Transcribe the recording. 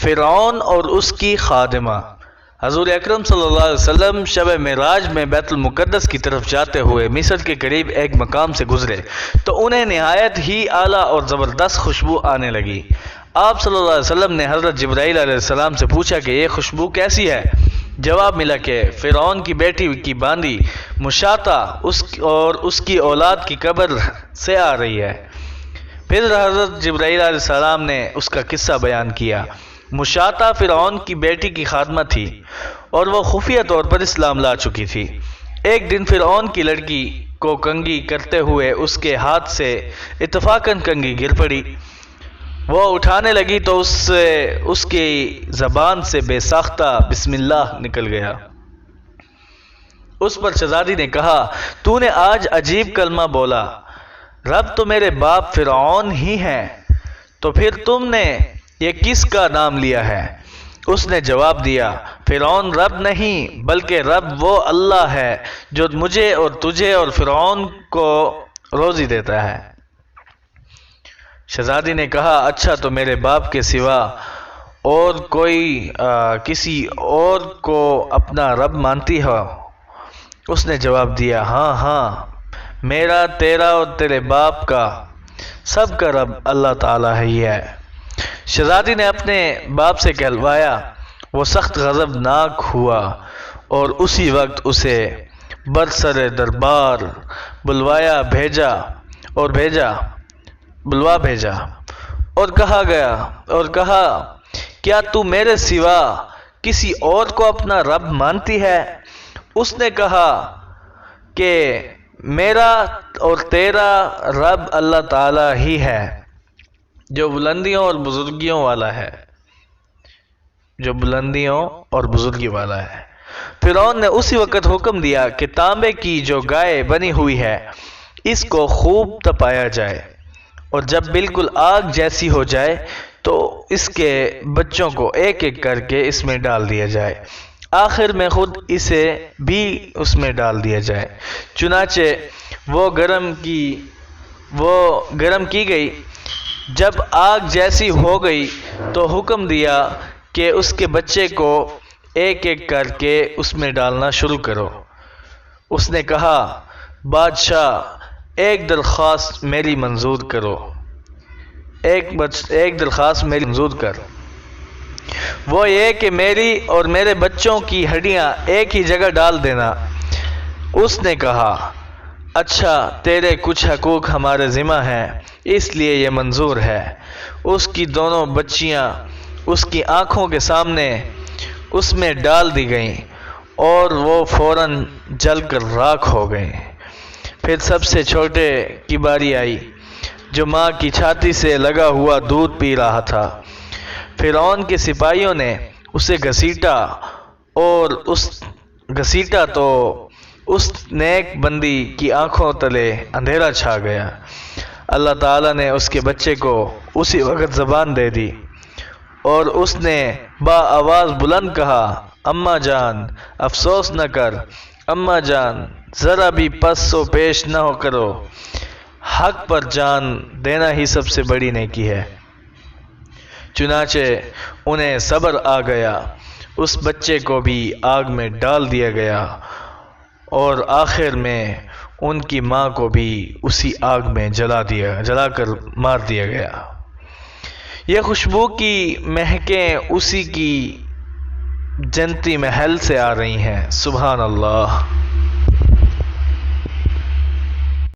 فرعون اور اس کی خادمہ۔ حضور اکرم صلی اللہ علیہ وسلم شب معراج میں بیت المقدس کی طرف جاتے ہوئے مصر کے قریب ایک مقام سے گزرے تو انہیں نہایت ہی اعلیٰ اور زبردست خوشبو آنے لگی۔ آپ صلی اللہ علیہ وسلم نے حضرت جبرائیل علیہ السلام سے پوچھا کہ یہ خوشبو کیسی ہے؟ جواب ملا کہ فرعون کی بیٹی کی باندی مشاطہ اور اس کی اولاد کی قبر سے آ رہی ہے۔ پھر حضرت جبرائیل علیہ السلام نے اس کا قصہ بیان کیا۔ مشاطہ فرعون کی بیٹی کی خادمہ تھی اور وہ خفیہ طور پر اسلام لا چکی تھی۔ ایک دن فرعون کی لڑکی کو کنگھی کرتے ہوئے اس کے ہاتھ سے اتفاقاً کنگھی گر پڑی۔ وہ اٹھانے لگی تو اس کی زبان سے بے ساختہ بسم اللہ نکل گیا۔ اس پر شہزادی نے کہا، تو نے آج عجیب کلمہ بولا، رب تو میرے باپ فرعون ہی ہیں، تو پھر تم نے یہ کس کا نام لیا ہے؟ اس نے جواب دیا، فرعون رب نہیں بلکہ رب وہ اللہ ہے جو مجھے اور تجھے اور فرعون کو روزی دیتا ہے۔ شہزادی نے کہا، اچھا تو میرے باپ کے سوا اور کوئی کسی اور کو اپنا رب مانتی ہو؟ اس نے جواب دیا، ہاں ہاں، میرا، تیرا اور تیرے باپ کا، سب کا رب اللہ تعالیٰ ہی ہے۔ شہزادی نے اپنے باپ سے کہلوایا، وہ سخت غضبناک ہوا اور اسی وقت اسے برسر دربار بلوا بھیجا اور کہا کیا تو میرے سوا کسی اور کو اپنا رب مانتی ہے؟ اس نے کہا کہ میرا اور تیرا رب اللہ تعالیٰ ہی ہے جو بلندیوں اور بزرگی والا ہے۔ فرعون نے اسی وقت حکم دیا کہ تانبے کی جو گائے بنی ہوئی ہے اس کو خوب تپایا جائے اور جب بالکل آگ جیسی ہو جائے تو اس کے بچوں کو ایک ایک کر کے اس میں ڈال دیا جائے، آخر میں خود اسے بھی اس میں ڈال دیا جائے۔ چنانچہ وہ گرم کی گئی۔ جب آگ جیسی ہو گئی تو حکم دیا کہ اس کے بچے کو ایک ایک کر کے اس میں ڈالنا شروع کرو۔ اس نے کہا، بادشاہ ایک درخواست میری منظور کرو، ایک درخواست میری منظور کر، وہ یہ کہ میری اور میرے بچوں کی ہڈیاں ایک ہی جگہ ڈال دینا۔ اس نے کہا، اچھا، تیرے کچھ حقوق ہمارے ذمہ ہیں اس لیے یہ منظور ہے۔ اس کی دونوں بچیاں اس کی آنکھوں کے سامنے اس میں ڈال دی گئیں اور وہ فوراً جل کر راکھ ہو گئیں۔ پھر سب سے چھوٹے کی باری آئی جو ماں کی چھاتی سے لگا ہوا دودھ پی رہا تھا۔ فرعون کے سپاہیوں نے اسے گھسیٹا تو اس نیک بندی کی آنکھوں تلے اندھیرا چھا گیا۔ اللہ تعالیٰ نے اس کے بچے کو اسی وقت زبان دے دی اور اس نے با آواز بلند کہا، اماں جان افسوس نہ کر، اماں جان ذرا بھی پس و پیش نہ ہو کرو، حق پر جان دینا ہی سب سے بڑی نیکی ہے۔ چنانچہ انہیں صبر آ گیا، اس بچے کو بھی آگ میں ڈال دیا گیا اور آخر میں ان کی ماں کو بھی اسی آگ میں جلا کر مار دیا گیا۔ یہ خوشبو کی مہکیں اسی کی جنتی محل سے آ رہی ہیں۔ سبحان اللہ۔